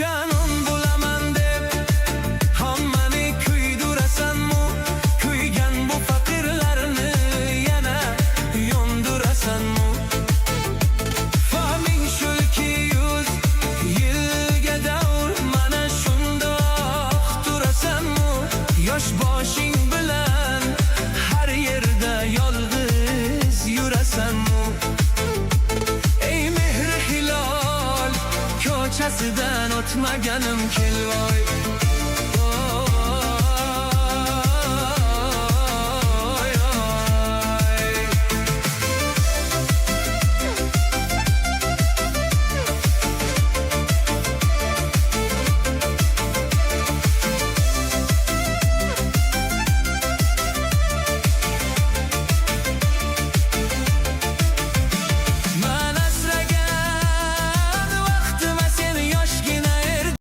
Canım bulaman deb hammani kuydurasanmi? Kuygan bu faqirlarni yana yondurasanmi? Fahming shulki 100 yilga davr mana shundoq turasanmi? Yosh boshing bilan har yerda yolg'iz yurasanmi? Ey mehri hilol ko'chasidan o'tmaganim kelvoy.